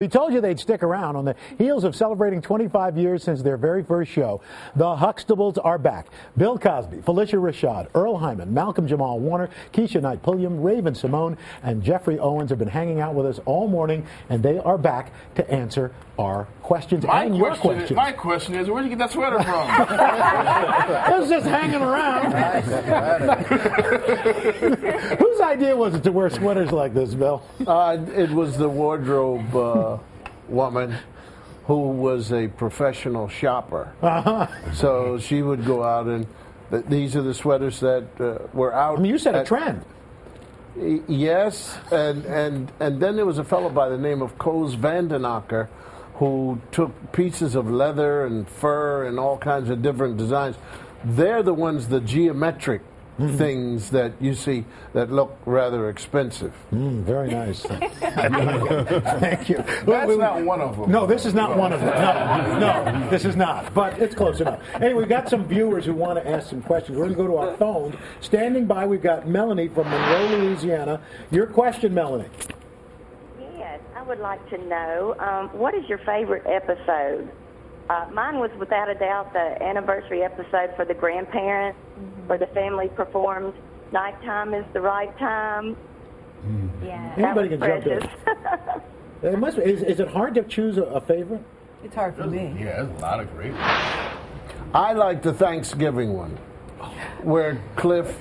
We told you they'd stick around. On the heels of celebrating 25 years since their very first show, the Huxtables are back. Bill Cosby, Felicia Rashad, Earl Hyman, Malcolm Jamal Warner, Keisha Knight Pulliam, Raven Simone, and Jeffrey Owens have been hanging out with us all morning, and they are back to answer our questions and your questions. My question is, where'd you get that sweater from? It was just hanging around. Whose idea was it to wear sweaters like this, Bill? It was the wardrobe woman who was a professional shopper. So she would go out and these are the sweaters that were out. I mean, you said a trend. Yes, and then there was a fellow by the name of Koos Vandenacker who took pieces of leather and fur and all kinds of different designs. They're the ones, the geometric things that you see that look rather expensive. Very nice. Thank you. That's not one of them. No, this is not one of them. No, this is not. But it's close enough. Anyway, we've got some viewers who want to ask some questions. We're going to go to our phones. Standing by, we've got Melanie from Monroe, Louisiana. Your question, Melanie. Yes, I would like to know, what is your favorite episode? Mine was, without a doubt, the anniversary episode for the grandparents, where the family performed "Nighttime is the Right Time." Yeah. Anybody can jump in. It must be. Is it hard to choose a favorite? It's hard for me. Yeah, there's a lot of great. I like the Thanksgiving one, where Cliff,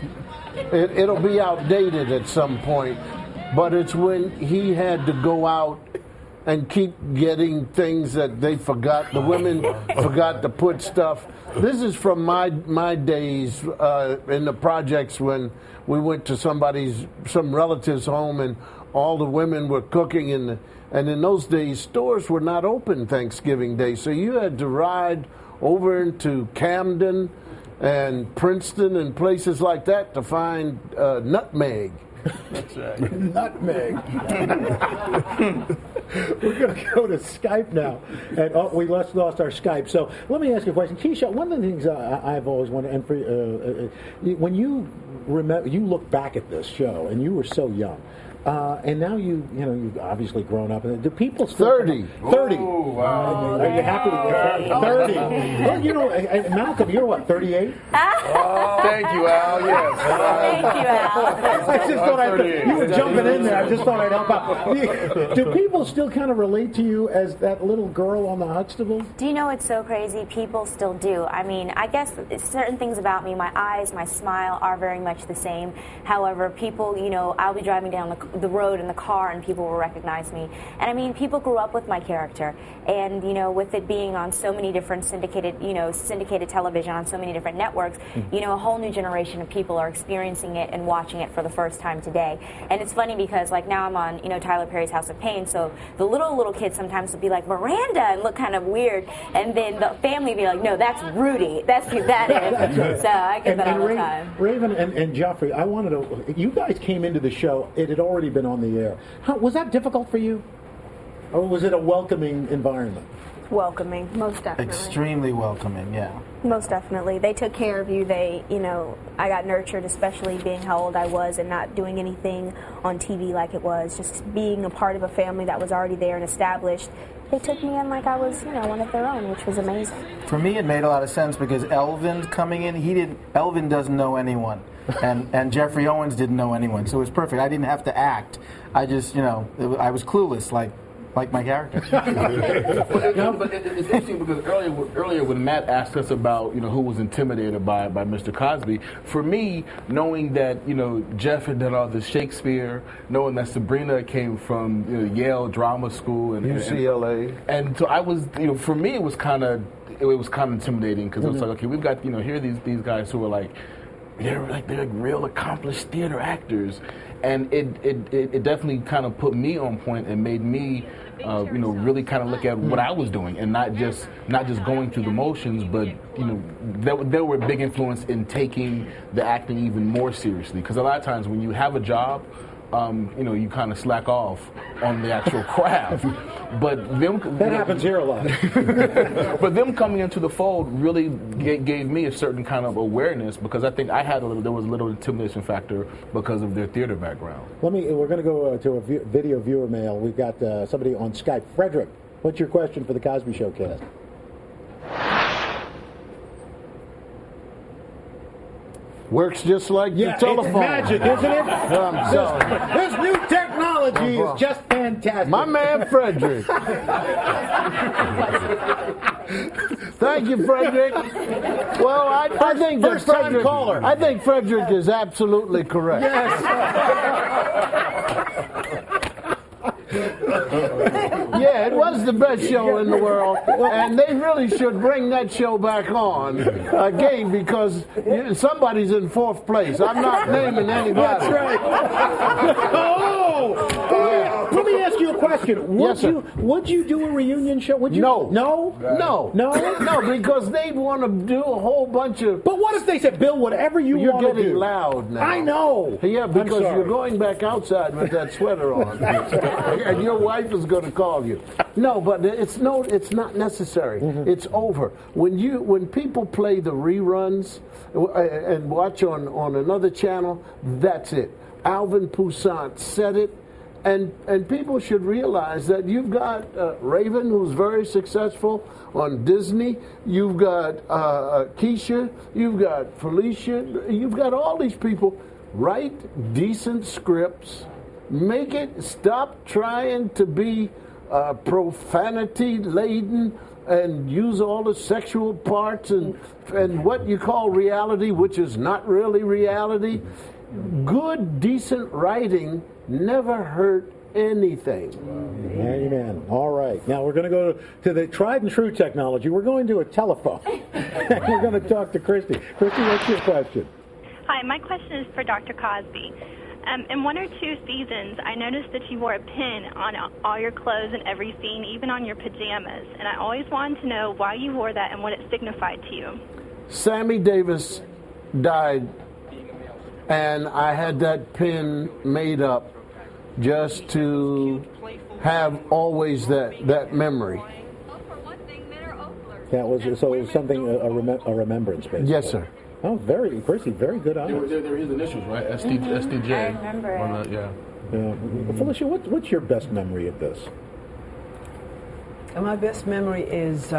it'll be outdated at some point, but it's when he had to go out and keep getting things that they forgot. The women forgot to put stuff. This is from my days in the projects when we went to some relative's home and all the women were cooking and in those days stores were not open Thanksgiving Day, so you had to ride over into Camden and Princeton and places like that to find nutmeg. That's right. Nutmeg. We're going to go to Skype now. And we lost our Skype. So let me ask you a question. Keisha, one of the things I've always wondered, and for, when you look back at this show, and you were so young, and now you've obviously grown up. Do people still 30. 30. Oh, wow. Are you happy to 30? Well, Malcolm, you're what, 38? Thank you, Al. Yes. Thank you, Al. I just thought you were jumping in there. I just thought I'd help out. Do people still kind of relate to you as that little girl on the Huxtables? Do you know what's so crazy? People still do. I mean, I guess certain things about me, my eyes, my smile are very much the same. However, people, I'll be driving down the road in the car and people will recognize me. And I mean, people grew up with my character. And, with it being on so many different syndicated television on so many different networks, a whole new generation of people are experiencing it and watching it for the first time today. And it's funny because, like, now I'm on, Tyler Perry's House of Pain, so the little kids sometimes will be like, Miranda, and look kind of weird. And then the family will be like, no, that's Rudy. That's who that is. That's right. So I get that all the time. Raven and Jeffrey, I wanted to, you guys came into the show, it had already been on the air. Was that difficult for you? Or was it a welcoming environment? Welcoming, most definitely. Extremely welcoming, yeah. Most definitely. They took care of you. They, I got nurtured, especially being how old I was and not doing anything on TV like it was, just being a part of a family that was already there and established. They took me in like I was, one of their own, which was amazing. For me, it made a lot of sense because Elvin coming in, Elvin doesn't know anyone. And Jeffrey Owens didn't know anyone, so it was perfect. I didn't have to act. I just, I was clueless, like my character. But it's interesting because earlier when Matt asked us about who was intimidated by Mr. Cosby, for me, knowing that Jeff had done all this Shakespeare, knowing that Sabrina came from Yale Drama School and UCLA, and so I was for me it was kind of intimidating because it was like, okay, we've got here are these guys who are like they're real accomplished theater actors. And it definitely kind of put me on point and made me, really kind of look at what I was doing and not just going through the motions, but there were a big influence in taking the acting even more seriously. Because a lot of times when you have a job, you kind of slack off on the actual craft. But that happens here a lot. But them coming into the fold really gave me a certain kind of awareness, because I think there was a little intimidation factor because of their theater background. We're going to go to a video viewer mail. We've got somebody on Skype. Frederick, what's your question for the Cosby Show cast? Works just like the telephone. It's magic, isn't it? I'm sorry. This new technology is just fantastic. My man Frederick. Thank you, Frederick. Well, I think that first-time caller. I think Frederick is absolutely correct. Yes. Yeah, it was the best show in the world, and they really should bring that show back on again, because somebody's in fourth place. I'm not naming anybody. That's right. Let me ask you a question. Would you do a reunion show? Would you? No, because they'd want to do a whole bunch of. But what if they said, Bill, whatever you want to do? You're getting loud now. I know. Yeah, because you're going back outside with that sweater on, and your wife is going to call you. No, but it's not necessary. Mm-hmm. It's over. When people play the reruns and watch on another channel, that's it. Alvin Toussaint said it. And people should realize that you've got Raven, who's very successful on Disney. You've got Keisha. You've got Felicia. You've got all these people. Write decent scripts. Make it. Stop trying to be profanity laden and use all the sexual parts and what you call reality, which is not really reality. Good, decent writing never hurt anything. Amen. All right. Now we're going to go to the tried and true technology. We're going to a telephone. We're going to talk to Christy. Christy, what's your question? Hi, my question is for Dr. Cosby. In one or two seasons, I noticed that you wore a pin on all your clothes in every scene, even on your pajamas. And I always wanted to know why you wore that and what it signified to you. Sammy Davis died, and I had that pin made up just to have always that memory. That was so it was something a remembrance, basically. Yes, sir. Oh, Chrissy, very good on it. There is initials, right? SDJ. I remember it. Yeah. Felicia, what's your best memory of this? My best memory is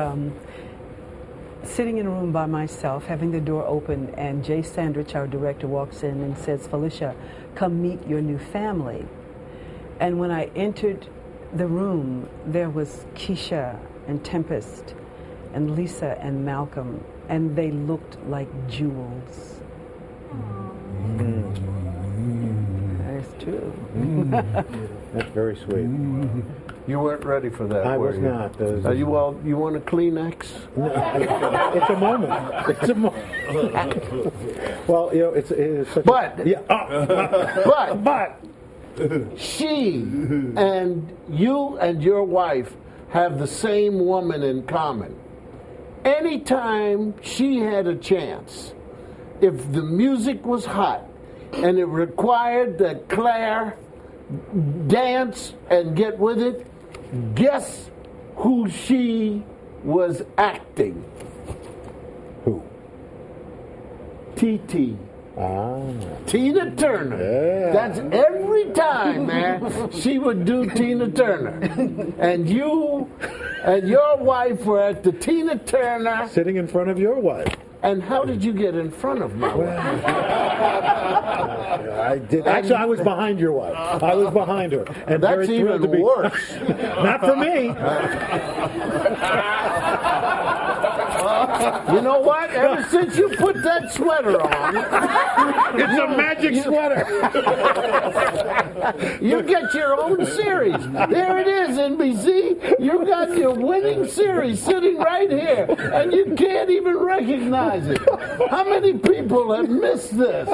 sitting in a room by myself, having the door open, and Jay Sandrich, our director, walks in and says, "Felicia, come meet your new family." And when I entered the room, there was Keisha and Tempest and Lisa and Malcolm, and they looked like jewels. That's true. That's very sweet. You weren't ready for that, I were was you? not. You want a Kleenex? It's a moment. It's a moment. Well, it's such But, but she and you and your wife have the same woman in common. Anytime she had a chance, if the music was hot and it required that Claire dance and get with it, guess who she was acting? Who? T.T. Tina Turner. Yeah. That's every time, man. She would do Tina Turner. And you and your wife were at the Tina Turner. Sitting in front of your wife. And how did you get in front of my wife? I did. Actually, I was behind your wife. I was behind her. And that's very even to be, worse. Not for me. You know what? Ever since you put that sweater on, it's a magic sweater. You get your own series. There it is, NBC. You got your winning series sitting right here, and you can't even recognize it. How many people have missed this?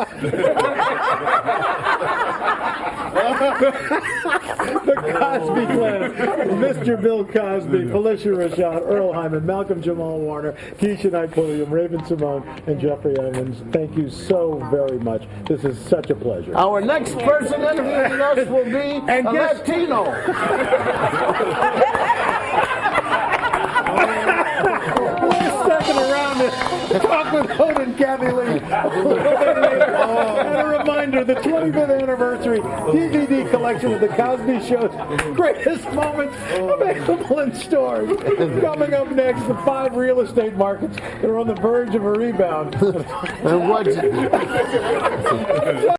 The Cosby Clan. Mr. Bill Cosby, Felicia Rashad, Earl Hyman, Malcolm Jamal Warner, Keisha Knight Pulliam, Raven Simone, and Jeffrey Owens. Thank you so very much. This is such a pleasure. Our next person interviewing us will be a Latino. Second around to talk with Hoda and Kathy Lee. And a reminder, the 25th anniversary DVD collection of The Cosby Show's greatest moments available in stores. Coming up next, the 5 real estate markets that are on the verge of a rebound. And what's